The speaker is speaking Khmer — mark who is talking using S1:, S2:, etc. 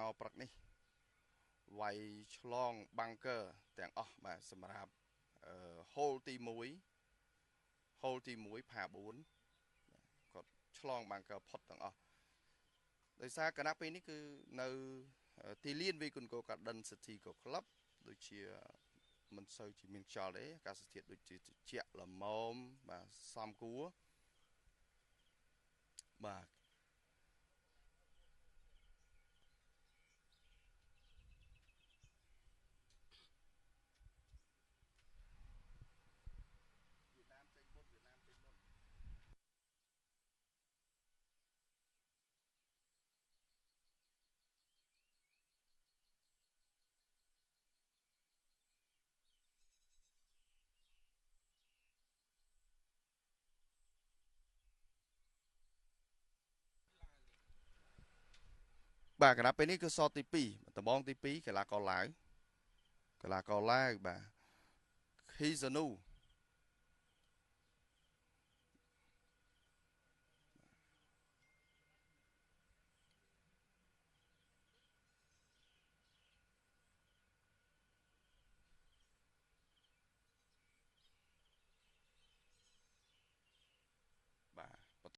S1: មកព្រឹកនេះវាយឆ្លង bunker ទាំងអស់បាទសម្រាប់hole ទី1 hole ទី1ផា4គាត់ឆ្លង bunker ផុតទាំងអស់ដោយសារគណៈពេលនេះគឺនៅទីលានវាយកូនកូ Garden City Golf Club ដូចជាមិនសូវជាមានខ្យល់ទេអាកាសធាតុដូចជាត្រជាក់ល្មមបាទសមគួរបាទវៀតណាមចេញមុនវៀតណាមចេញមុនបាទគណៈពេលនេះគឺសតទី2ដំបងទី2កីឡាករឡាវបាទ Khizanu